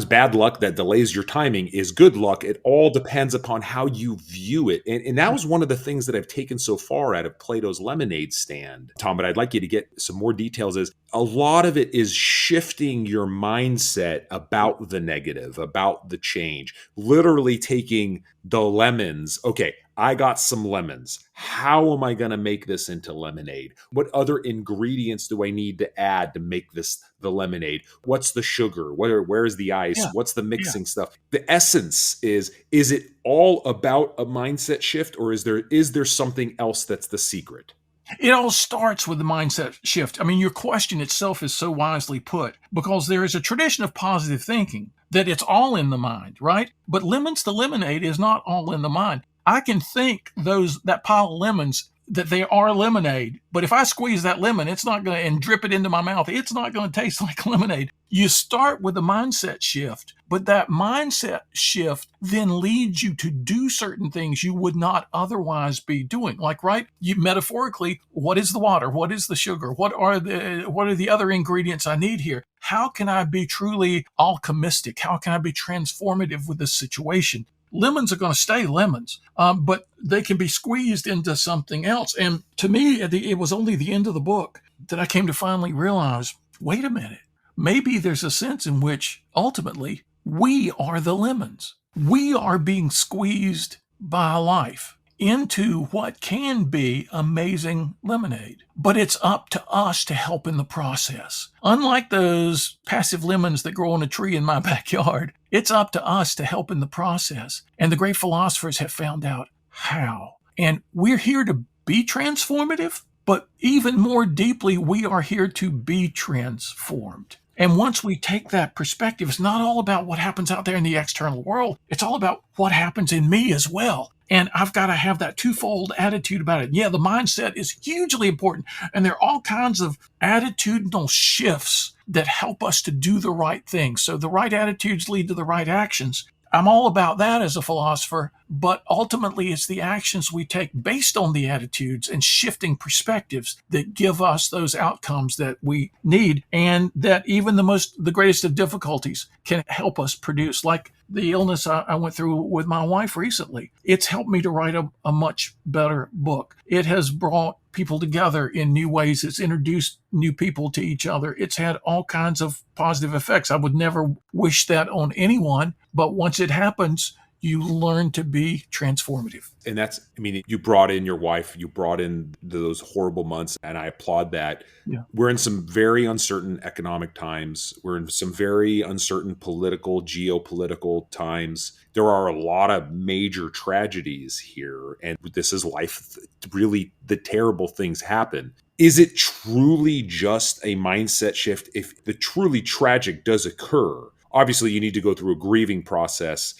bad luck that delays your timing is good luck. It all depends upon how you view it. And that was one of the things that I've taken so far out of Plato's Lemonade Stand, Tom, but I'd like you to get some more details. Is a lot of it is shifting your mindset about the negative, about the change, literally taking the lemons. Okay, I got some lemons. How am I going to make this into lemonade? What other ingredients do I need to add to make this the lemonade? What's the sugar? Where's the ice? Yeah. What's the mixing stuff? The essence is it all about a mindset shift, or is there something else that's the secret? It all starts with the mindset shift. I mean, your question itself is so wisely put because there is a tradition of positive thinking that it's all in the mind, right? But lemons to lemonade is not all in the mind. I can think that pile of lemons that they are lemonade, but if I squeeze that lemon, it's not going to, and drip it into my mouth, it's not going to taste like lemonade. You start with a mindset shift, but that mindset shift then leads you to do certain things you would not otherwise be doing. Like, right, metaphorically, what is the water? What is the sugar? What are the other ingredients I need here? How can I be truly alchemistic? How can I be transformative with this situation? Lemons are going to stay lemons, but they can be squeezed into something else. And to me, it was only the end of the book that I came to finally realize, wait a minute, maybe there's a sense in which ultimately we are the lemons. We are being squeezed by life into what can be amazing lemonade. But it's up to us to help in the process. Unlike those passive lemons that grow on a tree in my backyard, it's up to us to help in the process. And the great philosophers have found out how. And we're here to be transformative, but even more deeply, we are here to be transformed. And once we take that perspective, it's not all about what happens out there in the external world. It's all about what happens in me as well. And I've got to have that twofold attitude about it. Yeah, the mindset is hugely important. And there are all kinds of attitudinal shifts that help us to do the right thing. So the right attitudes lead to the right actions. I'm all about that as a philosopher, but ultimately it's the actions we take based on the attitudes and shifting perspectives that give us those outcomes that we need and that even the greatest of difficulties can help us produce. Like the illness I went through with my wife recently. It's helped me to write a much better book. It has brought people together in new ways. It's introduced new people to each other. It's had all kinds of positive effects. I would never wish that on anyone, but once it happens, you learn to be transformative. And you brought in your wife, you brought in those horrible months, and I applaud that. Yeah. We're in some very uncertain economic times. We're in some very uncertain geopolitical times. There are a lot of major tragedies here, and this is life. Really, the terrible things happen. Is it truly just a mindset shift if the truly tragic does occur? obviously you need to go through a grieving process,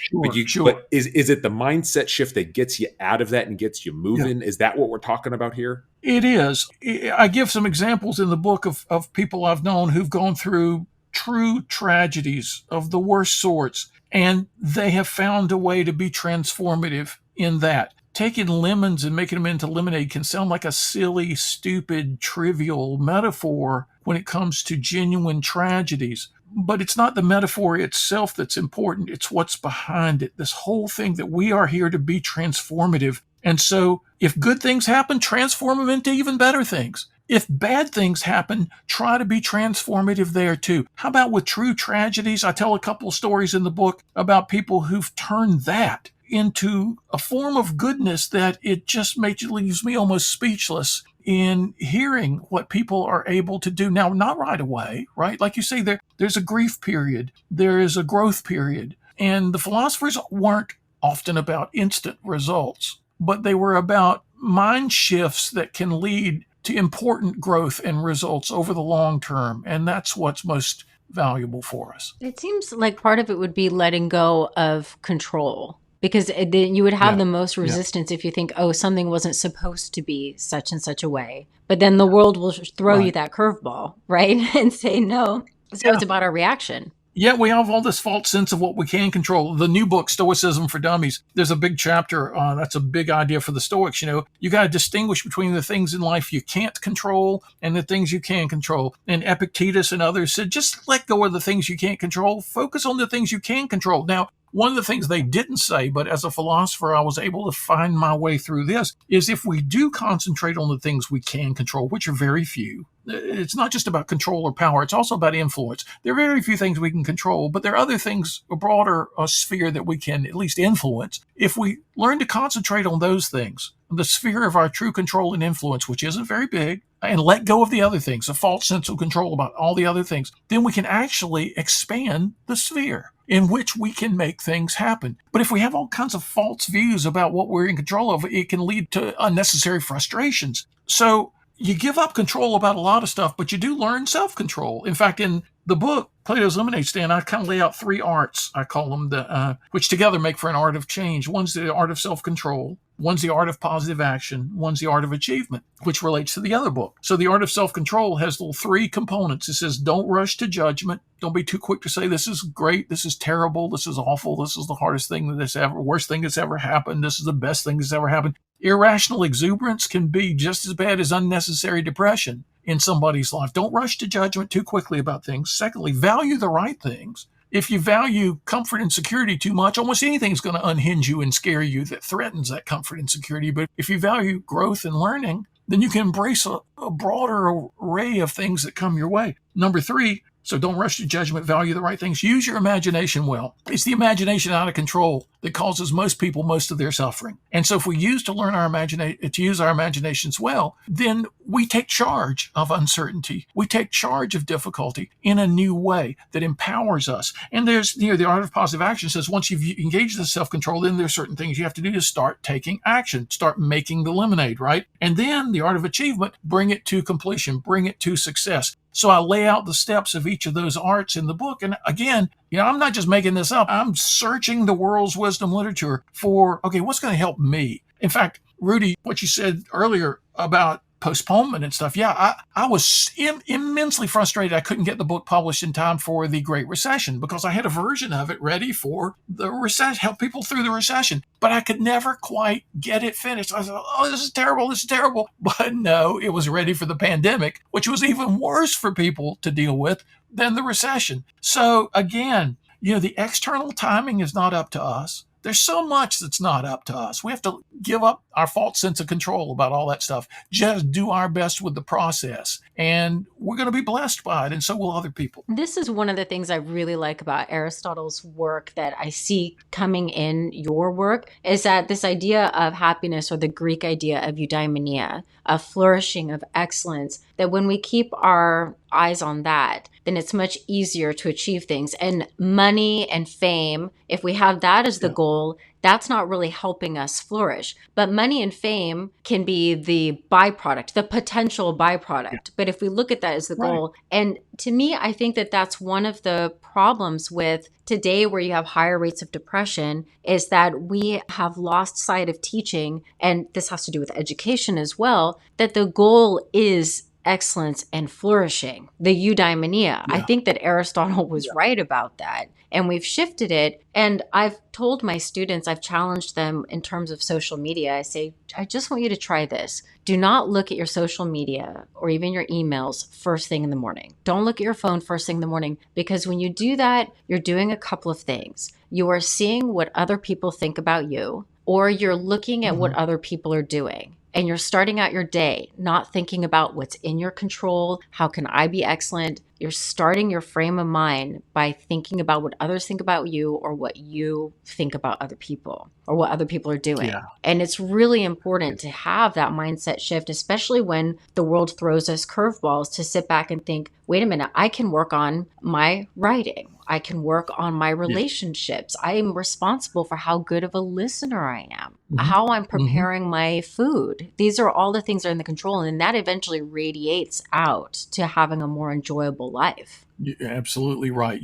Sure. but is it the mindset shift that gets you out of that and gets you moving? Is that what we're talking about here? It is. I give some examples in the book of people I've known who've gone through true tragedies of the worst sorts, and they have found a way to be transformative in that. Taking lemons and making them into lemonade can sound like a silly, stupid, trivial metaphor when it comes to genuine tragedies. But it's not the metaphor itself that's important, it's what's behind it. This whole thing that we are here to be transformative. And so if good things happen, transform them into even better things. If bad things happen, try to be transformative there too. How about with true tragedies? I tell a couple of stories in the book about people who've turned that into a form of goodness that it just leaves me almost speechless in hearing what people are able to do. Now, not right away, right? Like you say, there's a grief period, there is a growth period. And the philosophers weren't often about instant results, but they were about mind shifts that can lead to important growth and results over the long term. And that's what's most valuable for us. It seems like part of it would be letting go of control, because then you would have the most resistance if you think, oh, something wasn't supposed to be such and such a way. But then the world will throw you that curveball, right? And say no. So it's about our reaction. Yeah, we have all this false sense of what we can control. The new book, Stoicism for Dummies, there's a big chapter. That's a big idea for the Stoics. You got to distinguish between the things in life you can't control and the things you can control. And Epictetus and others said, just let go of the things you can't control. Focus on the things you can control. Now, one of the things they didn't say, but as a philosopher, I was able to find my way through this, is if we do concentrate on the things we can control, which are very few, it's not just about control or power, it's also about influence. There are very few things we can control, but there are other things, a broader sphere that we can at least influence. If we learn to concentrate on those things, the sphere of our true control and influence, which isn't very big, and let go of the other things, a false sense of control about all the other things, then we can actually expand the sphere in which we can make things happen. But if we have all kinds of false views about what we're in control of, it can lead to unnecessary frustrations. So you give up control about a lot of stuff, but you do learn self-control. In fact, in the book, Plato's Lemonade Stand, I kind of lay out three arts, I call them, which together make for an art of change. One's the art of self-control, one's the art of positive action, one's the art of achievement, which relates to the other book. So the art of self-control has little three components. It says, don't rush to judgment. Don't be too quick to say, this is great, this is terrible, this is awful, this is the hardest thing worst thing that's ever happened, this is the best thing that's ever happened. Irrational exuberance can be just as bad as unnecessary depression in somebody's life. Don't rush to judgment too quickly about things. Secondly, value the right things. If you value comfort and security too much, almost anything's going to unhinge you and scare you that threatens that comfort and security. But if you value growth and learning, then you can embrace a broader array of things that come your way. Number three, so don't rush to judgment, value the right things. Use your imagination well. It's the imagination out of control that causes most people most of their suffering. And so if we use to use our imaginations well, then we take charge of uncertainty. We take charge of difficulty in a new way that empowers us. And there's, the art of positive action says once you've engaged in self-control, then there's certain things you have to do to start taking action, start making the lemonade, right? And then the art of achievement, bring it to completion, bring it to success. So I lay out the steps of each of those arts in the book. And again, I'm not just making this up. I'm searching the world's wisdom literature for, okay, what's going to help me? In fact, Rudy, what you said earlier about postponement and stuff. Yeah, I was immensely frustrated I couldn't get the book published in time for the Great Recession because I had a version of it ready for the recession, help people through the recession, but I could never quite get it finished. I thought, oh, this is terrible. But no, it was ready for the pandemic, which was even worse for people to deal with than the recession. So again, the external timing is not up to us. There's so much that's not up to us. We have to give up our false sense of control about all that stuff. Just do our best with the process. And we're going to be blessed by it, and so will other people. This is one of the things I really like about Aristotle's work that I see coming in your work, is that this idea of happiness, or the Greek idea of eudaimonia, of flourishing, of excellence, that when we keep our eyes on that, then it's much easier to achieve things. And money and fame, if we have that as the goal, that's not really helping us flourish. But money and fame can be the byproduct, the potential byproduct. But if we look at that as the goal, and to me, I think that that's one of the problems with today where you have higher rates of depression is that we have lost sight of teaching, and this has to do with education as well, that the goal is excellence and flourishing, the eudaimonia. Yeah. I think that Aristotle was right about that. And we've shifted it. And I've told my students, I've challenged them in terms of social media. I say, I just want you to try this. Do not look at your social media or even your emails first thing in the morning. Don't look at your phone first thing in the morning, because when you do that, you're doing a couple of things. You are seeing what other people think about you, or you're looking at what other people are doing. And you're starting out your day not thinking about what's in your control. How can I be excellent? You're starting your frame of mind by thinking about what others think about you, or what you think about other people, or what other people are doing. Yeah. And it's really important to have that mindset shift, especially when the world throws us curveballs, to sit back and think, wait a minute, I can work on my writing. I can work on my relationships. I am responsible for how good of a listener I am, how I'm preparing my food. These are all the things that are in the control. And that eventually radiates out to having a more enjoyable life. You're absolutely right.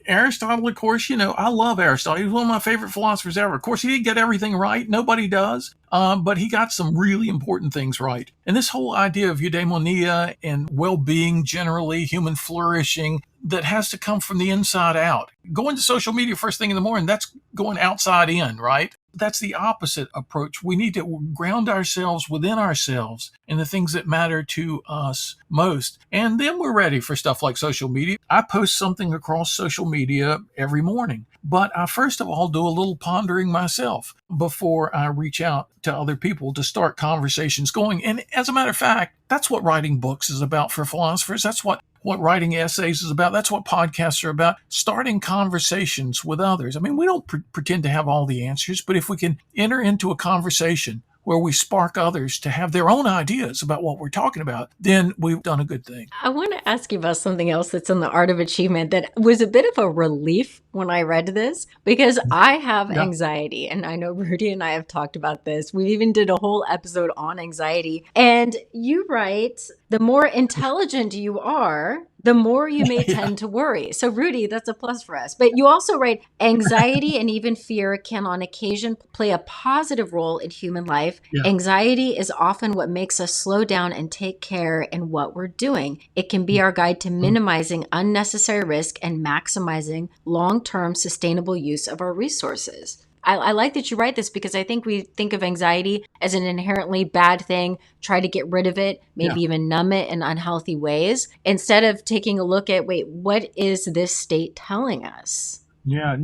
Aristotle, of course, I love Aristotle. He was one of my favorite philosophers ever. Of course, he didn't get everything right. Nobody does. But he got some really important things right. And this whole idea of eudaimonia and well-being generally, human flourishing, that has to come from the inside out. Going to social media first thing in the morning, that's going outside in, right? That's the opposite approach. We need to ground ourselves within ourselves in the things that matter to us most. And then we're ready for stuff like social media. I post something across social media every morning, but I first of all do a little pondering myself before I reach out to other people to start conversations going. And as a matter of fact, that's what writing books is about for philosophers. That's what writing essays is about. That's what podcasts are about, starting conversations with others. I mean, we don't pretend to have all the answers, but if we can enter into a conversation where we spark others to have their own ideas about what we're talking about, then we've done a good thing. I want to ask you about something else that's in the art of achievement that was a bit of a relief when I read this, because I have anxiety, and I know Rudy and I have talked about this. We even did a whole episode on anxiety. And you write, the more intelligent you are, the more you may tend to worry. So Rudy, that's a plus for us. But you also write, anxiety and even fear can on occasion play a positive role in human life. Yeah. Anxiety is often what makes us slow down and take care in what we're doing. It can be our guide to minimizing unnecessary risk and maximizing long-term sustainable use of our resources. I like that you write this, because I think we think of anxiety as an inherently bad thing, try to get rid of it, maybe even numb it in unhealthy ways, instead of taking a look at, wait, what is this state telling us? Yeah,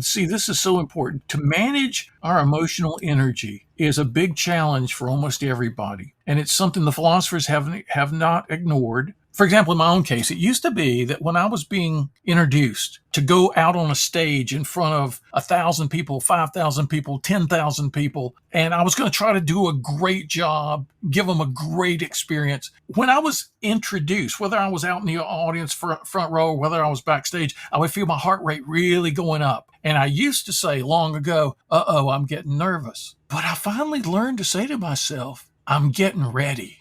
see, this is so important. To manage our emotional energy is a big challenge for almost everybody. And it's something the philosophers have not ignored. For example, in my own case, it used to be that when I was being introduced to go out on a stage in front of 1,000 people, 5,000 people, 10,000 people, and I was going to try to do a great job, give them a great experience. When I was introduced, whether I was out in the audience front row or whether I was backstage, I would feel my heart rate really going up. And I used to say long ago, I'm getting nervous. But I finally learned to say to myself, I'm getting ready,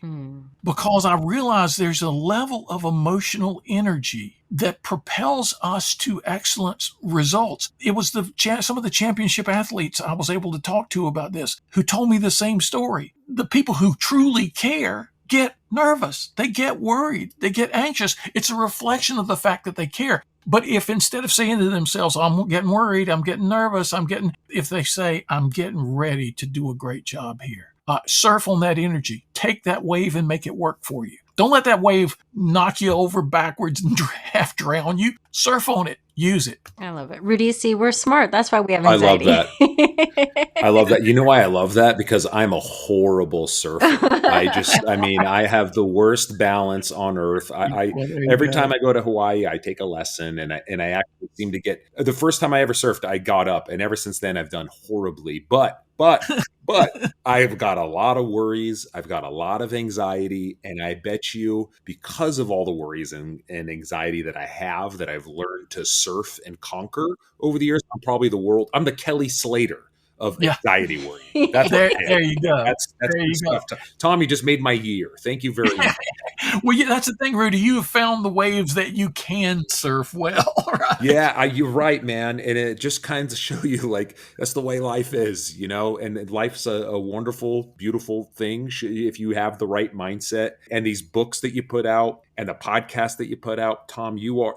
because I realized there's a level of emotional energy that propels us to excellent results. It was some of the championship athletes I was able to talk to about this who told me the same story. The people who truly care get nervous. They get worried. They get anxious. It's a reflection of the fact that they care. But if instead of saying to themselves, I'm getting worried, I'm getting nervous, if they say, I'm getting ready to do a great job here. Surf on that energy. Take that wave and make it work for you. Don't let that wave knock you over backwards and half drown you. Surf on it. Use it. I love it. Rudy, see, we're smart. That's why we have anxiety. I love that. I love that. You know why I love that? Because I'm a horrible surfer. I have the worst balance on earth. Every time I go to Hawaii, I take a lesson, and I actually seem to get, the first time I ever surfed, I got up, and ever since then I've done horribly. But But I've got a lot of worries. I've got a lot of anxiety. And I bet you, because of all the worries and anxiety that I have, that I've learned to surf and conquer over the years, I'm the Kelly Slater of Yeah. anxiety worrying. That's what I am. There you go. That's There good you go. stuff. Tom, you just made my year. Thank you very much. Well, yeah, that's the thing, Rudy. You have found the waves that you can surf well, right? Yeah, you're right, man. And it just kind of show you like that's the way life is, you know, and life's a wonderful, beautiful thing if you have the right mindset. And these books that you put out and the podcast that you put out, Tom, you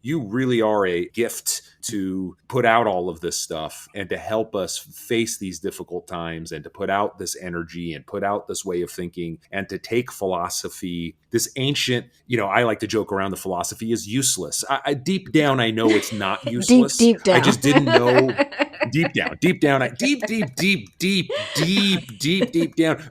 really are a gift to put out all of this stuff and to help us face these difficult times and to put out this energy and put out this way of thinking and to take philosophy, this ancient, I like to joke around the philosophy is useless. I deep down, I know it's not useless. Deep down. I just didn't know deep down, deep down.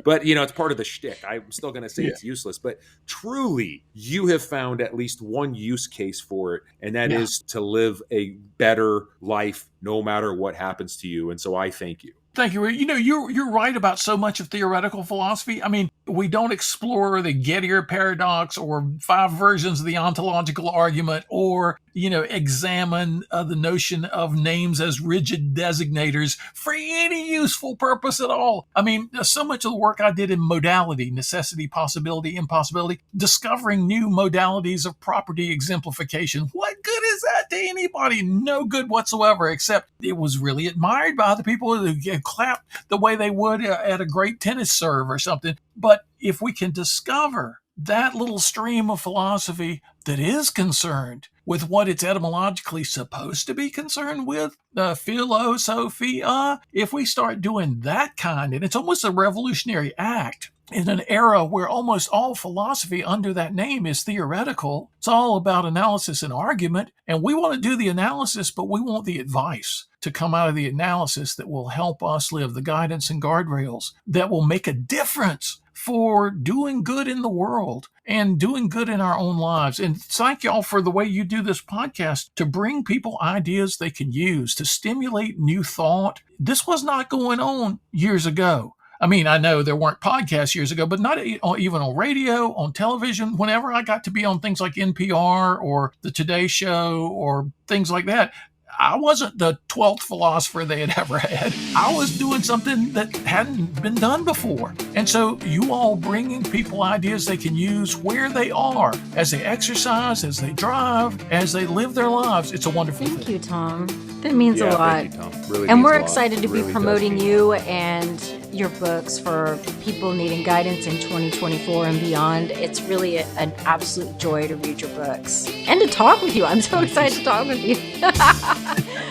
But, it's part of the shtick. I'm still going to say it's useless, but truly you have found at least one use case for it. And that is to live a better life, no matter what happens to you. And so I thank you. Thank you. You're right about so much of theoretical philosophy. I mean, we don't explore the Gettier paradox or 5 versions of the ontological argument or, examine the notion of names as rigid designators for any useful purpose at all. I mean, so much of the work I did in modality, necessity, possibility, impossibility, discovering new modalities of property exemplification. What good is that to anybody? No good whatsoever, except it was really admired by other people who clapped the way they would at a great tennis serve or something. But if we can discover that little stream of philosophy that is concerned with what it's etymologically supposed to be concerned with, philosophia, if we start doing that kind, and it's almost a revolutionary act in an era where almost all philosophy under that name is theoretical. It's all about analysis and argument, and we want to do the analysis, but we want the advice to come out of the analysis that will help us live, the guidance and guardrails that will make a difference for doing good in the world and doing good in our own lives. And thank y'all for the way you do this podcast to bring people ideas they can use to stimulate new thought. This was not going on years ago. I mean, I know there weren't podcasts years ago, but not even on radio, on television. Whenever I got to be on things like NPR or the Today Show or things like that, I wasn't the 12th philosopher they had ever had. I was doing something that hadn't been done before. And so you all bringing people ideas they can use where they are, as they exercise, as they drive, as they live their lives. It's a wonderful thing. Thank you, Tom. That means a lot. Thank you, Tom. Really and means we're a lot. excited to be Really promoting does mean you and your books for people needing guidance in 2024 and beyond. It's really an absolute joy to read your books and to talk with you. I'm so excited to talk with you.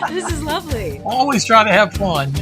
This is lovely. Always try to have fun,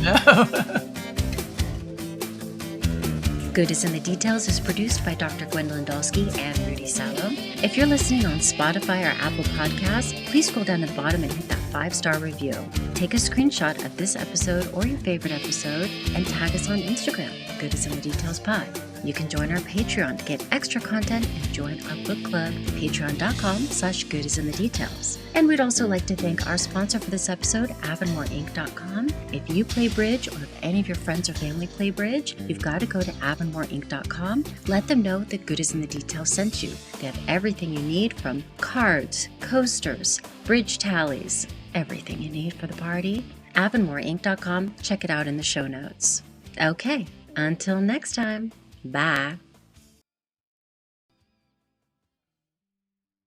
Good is in the Details is produced by Dr. Gwendolyn Dolske and Rudy Salo. If you're listening on Spotify or Apple Podcasts, please scroll down to the bottom and hit that 5-star review. Take a screenshot of this episode or your favorite episode and tag us on Instagram, Good is in the Details Pod. You can join our Patreon to get extra content and join our book club, patreon.com/goodisinthedetails. And we'd also like to thank our sponsor for this episode, avonmoreinc.com. If you play bridge or if any of your friends or family play bridge, you've got to go to avonmoreinc.com. Let them know that Good is in the Details sent you. They have everything you need from cards, coasters, bridge tallies, everything you need for the party. avonmoreinc.com. Check it out in the show notes. Okay, until next time. Bye.